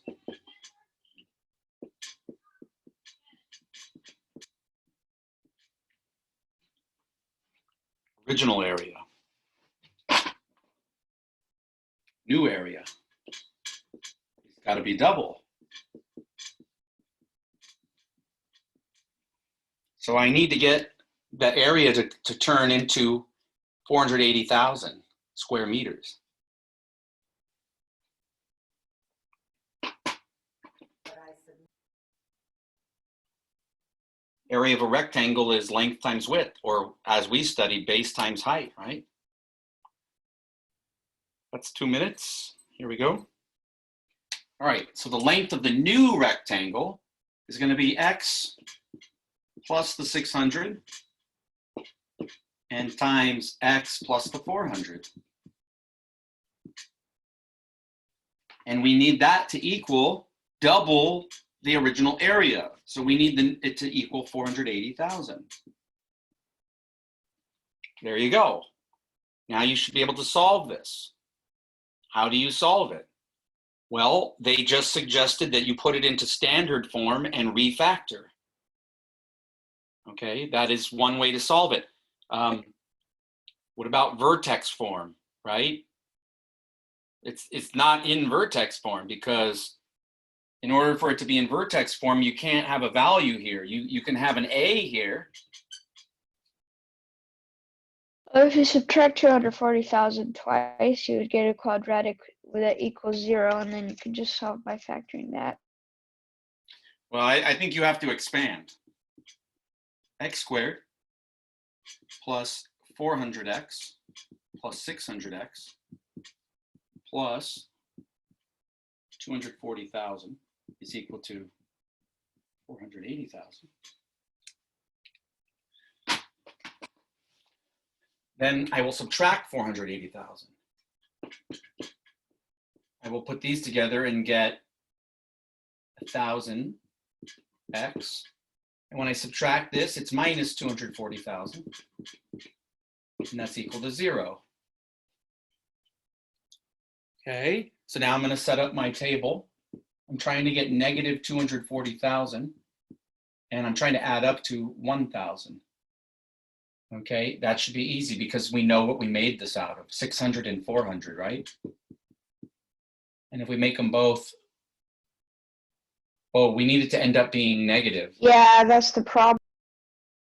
Original area. New area. It's got to be double. So I need to get the area to turn into 480,000 square meters. Area of a rectangle is length times width, or as we studied, base times height, right? That's 2 minutes. Here we go. All right, so the length of the new rectangle is going to be x plus the 600 and times x plus the 400. And we need that to equal double the original area. So we need it to equal 480,000. There you go. Now you should be able to solve this. How do you solve it? Well, they just suggested that you put it into standard form and refactor. Okay, that is one way to solve it. What about vertex form, right? It's not in vertex form because in order for it to be in vertex form, you can't have a value here. You can have an A here. If you subtract 240,000 twice, you would get a quadratic that equals 0, and then you can just solve by factoring that. Well, I think you have to expand. X squared plus 400x plus 600x plus 240,000 is equal to 480,000. Then I will subtract 480,000. I will put these together and get 1,000x. And when I subtract this, it's minus 240,000. And that's equal to 0. Okay, so now I'm going to set up my table. I'm trying to get negative 240,000, and I'm trying to add up to 1,000. Okay, that should be easy because we know what we made this out of, 600 and 400, right? And if we make them both, oh, we need it to end up being negative. Yeah, that's the problem.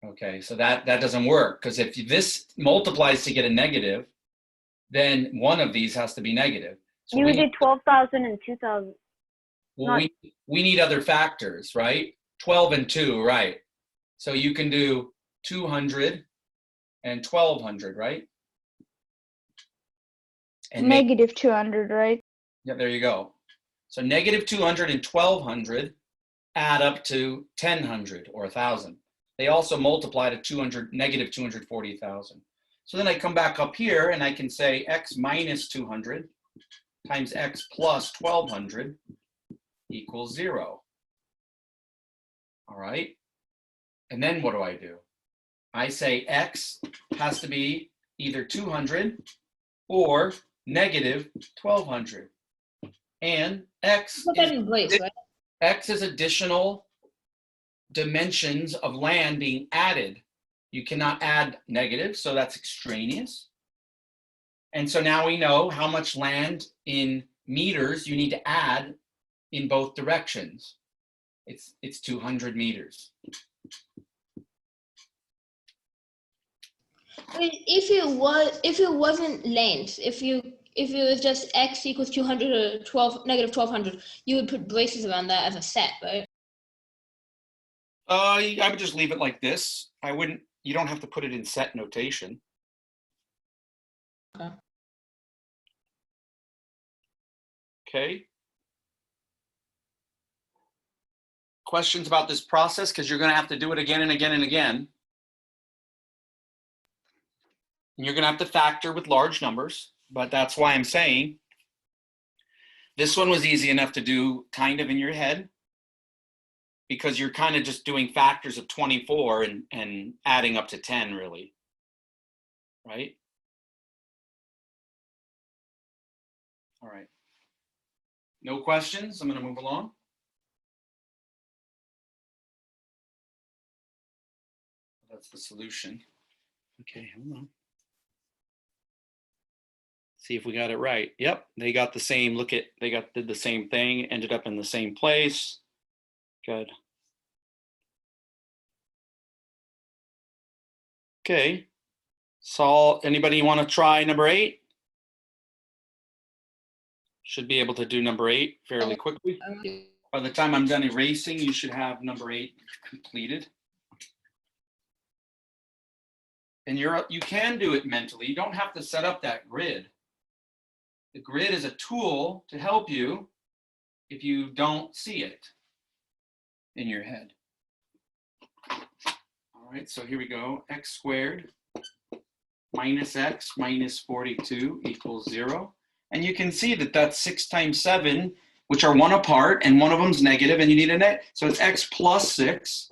Okay, so that doesn't work because if this multiplies to get a negative, then one of these has to be negative. So You did 12,000 and 2,000. well, we need other factors, right? 12 and 2, right? So you can do 200 and 1,200, right? And Negative 200, right? yeah, there you go. So negative 200 and 1,200 add up to 1,000 or 1,000. They also multiply to negative 240,000. So then I come back up here and I can say x minus 200 times x plus 1,200 equals 0. All right. And then what do? I say x has to be either 200 or negative 1,200. And x Put that in place, right? X is additional dimensions of land being added. You cannot add negatives, so that's extraneous. And so now we know how much land in meters you need to add in both directions. It's 200 meters. If it wasn't length, if it was just x equals 200 or negative 1,200, you would put braces around that as a set, right? I would just leave it like this. I wouldn't. You don't have to put it in set notation. Okay. Okay. Questions about this process? Because you're going to have to do it again and again and again. And you're going to have to factor with large numbers, but that's why I'm saying this one was easy enough to do kind of in your head because you're kind of just doing factors of 24 and adding up to 10 really, right? All right. No questions? I'm going to move along. That's the solution. Okay, hold on. See if we got it right. Yep, they got the same. Look at, did the same thing, ended up in the same place. Good. Okay. So anybody want to try number 8? Should be able to do number 8 fairly quickly. By the time I'm done erasing, you should have number 8 completed. And you can do it mentally. You don't have to set up that grid. The grid is a tool to help you if you don't see it in your head. All right, so here we go. X squared minus x minus 42 equals 0. And you can see that that's 6 times 7, which are 1 apart, and one of them's negative, and you need a net. So it's x plus 6,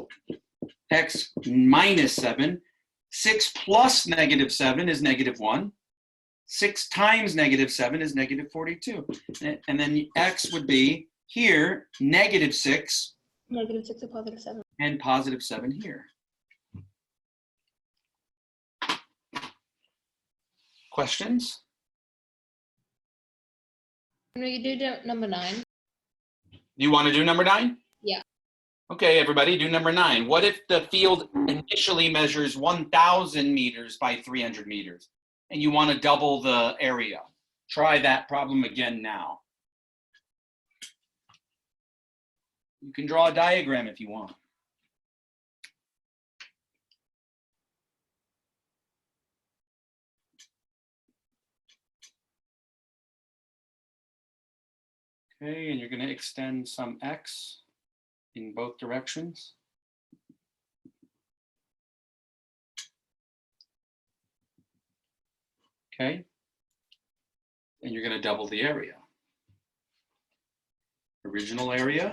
x minus 7. 6 plus negative 7 is negative 1. 6 times negative 7 is negative 42. And then x would be here, negative 6. Negative 6 or positive 7. And positive 7 here. Questions? We do number 9. You want to do number 9? Yeah. Okay, everybody, do number 9. What if the field initially measures 1,000 meters by 300 meters and you want to double the area? Try that problem again now. You can draw a diagram if you want. Okay, and you're going to extend some x in both directions. Okay, and you're going to double the area. Original area,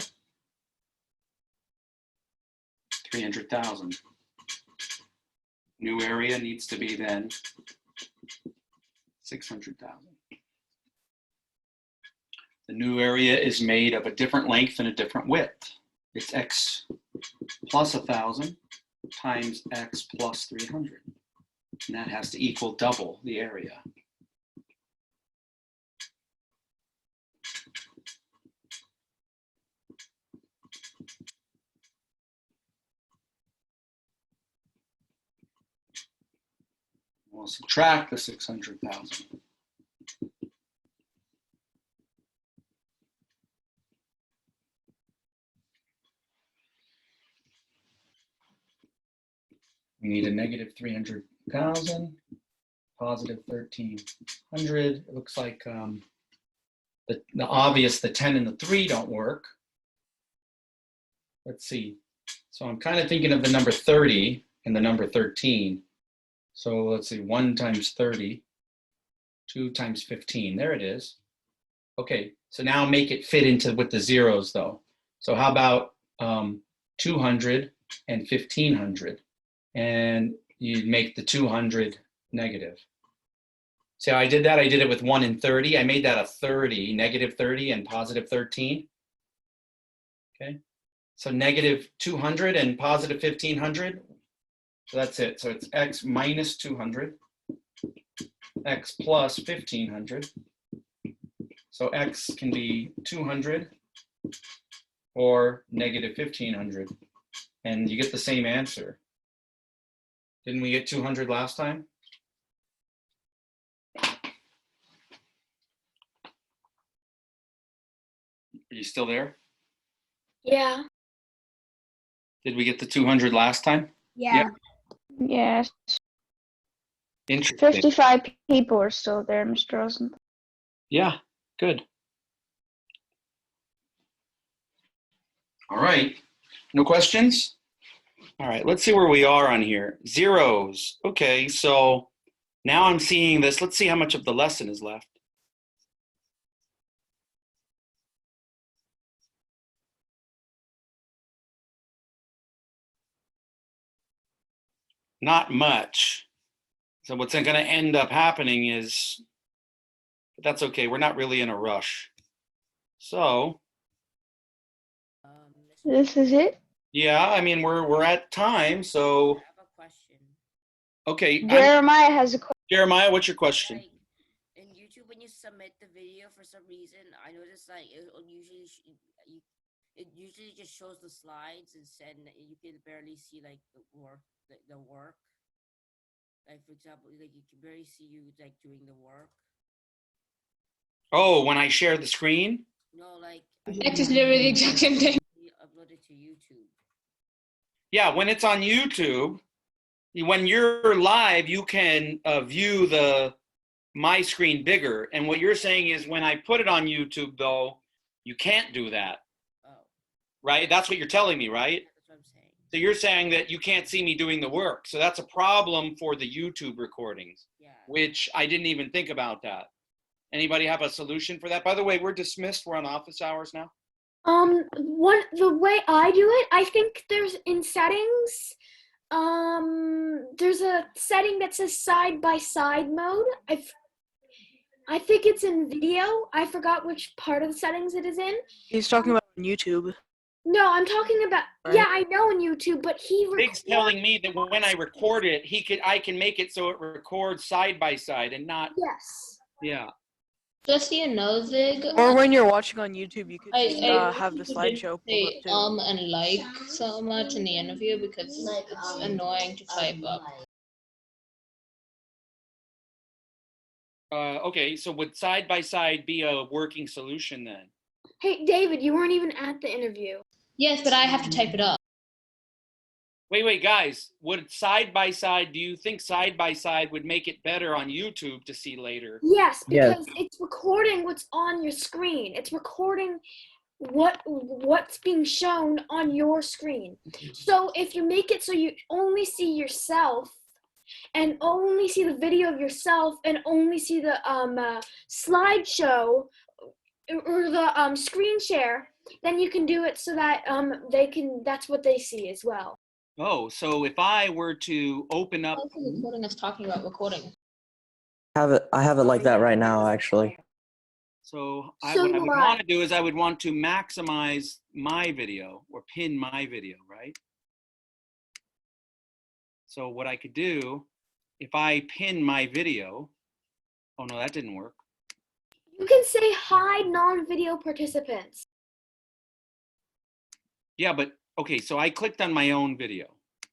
300,000. New area needs to be then 600,000. The new area is made of a different length and a different width. It's x plus 1,000 times x plus 300. And that has to equal double the area. We'll subtract the 600,000. We need a negative 300,000, positive 1,300. It looks like the obvious, the 10 and the 3 don't work. Let's see. So I'm kind of thinking of the number 30 and the number 13. So let's see, 1 times 30, 2 times 15. There it is. Okay, so now make it fit into with the zeros though. So how about 200 and 1,500? And you make the 200 negative. See how I did that? I did it with 1 and 30. I made that a 30, negative 30 and positive 13. Okay, so negative 200 and positive 1,500. So that's it. So it's x minus 200, x plus 1,500. So x can be 200 or negative 1,500. And you get the same answer. Didn't we get 200 last time? Are you still there? Yeah. Did we get the 200 last time? Yeah. Yes. Interesting. 55 people are still there, Mr. Rosenthal. Yeah, good. All right, no questions? All right, let's see where we are on here. Zeros. Okay, so now I'm seeing this. Let's see how much of the lesson is left. Not much. So what's going to end up happening is, but that's okay. We're not really in a rush. So, This is it? yeah, I mean, we're at time, so. I have a question. Okay, Jeremiah has a question. Jeremiah, what's your question? Like, in YouTube, when you submit the video, for some reason, I noticed like it usually just shows the slides instead, and you can barely see like the work. Like for example, like you can barely see you like doing the work. Oh, when I share the screen? No, like X is literally the exact same thing. Upload it to YouTube. Yeah, when it's on YouTube, when you're live, you can view my screen bigger. And what you're saying is when I put it on YouTube, though, you can't do that. Oh. Right? That's what you're telling me, right? That's what I'm saying. So you're saying that you can't see me doing the work. So that's a problem for the YouTube recordings, Yeah. which I didn't even think about that. Anybody have a solution for that? By the way, we're dismissed. We're on office hours now. The way I do it, I think there's in settings, there's a setting that says side by side mode. I think it's in video. I forgot which part of the settings it is in. He's talking about YouTube. No, I'm talking about, Right. yeah, I know in YouTube, but he Big's telling me that when I record it, I can make it so it records side by side and not. Yes. Yeah. Just so you know, Zig. Or when you're watching on YouTube, you could I have the slideshow pulled say up too. and like so much in the interview because it's annoying to type up. Okay, so would side by side be a working solution then? Hey, David, you weren't even at the interview. Yes, but I have to type it up. Wait, guys. Would side by side? Do you think side by side would make it better on YouTube to see later? Yes, Yes. because it's recording what's on your screen. It's recording what's being shown on your screen. So if you make it so you only see yourself and only see the video of yourself and only see the slideshow or the screen share, then you can do it so that that's what they see as well. Oh, so if I were to open up. Recording is talking about recording. I have it like that right now, actually. So So what I do would I. want to do is I would want to maximize my video or pin my video, right? So what I could do, if I pin my video, oh no, that didn't work. You can say hide non-video participants. Yeah, but okay, so I clicked on my own video,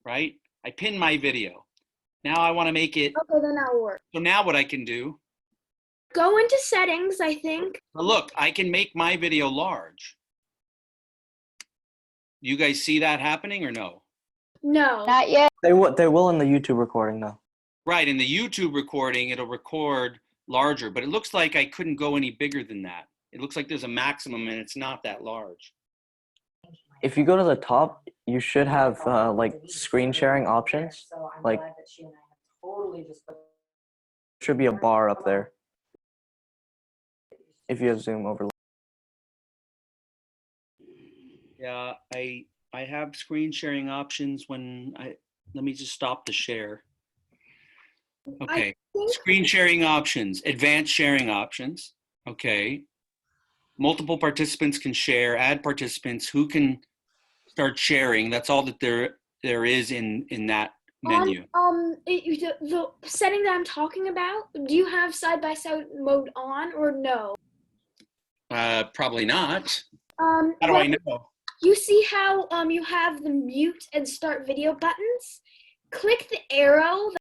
right? I pinned my video. Now I want to make it, Okay, then that'll work. so now what I can do, Go into settings, I think. look, I can make my video large. You guys see that happening or no? No. Not yet. They will in the YouTube recording though. Right, in the YouTube recording, it'll record larger, but it looks like I couldn't go any bigger than that. It looks like there's a maximum and it's not that large. If you go to the top, you should have like screen sharing options. Like, should be a bar up there. If you have Zoom overlay. Yeah, I have screen sharing options when let me just stop the share. Okay, screen sharing options, advanced sharing options. Okay, multiple participants can share, add participants who can start sharing. That's all that there is in that menu. The setting that I'm talking about, do you have side-by-side mode on or no? Probably not. How do I know? You see how you have the mute and start video buttons? Click the arrow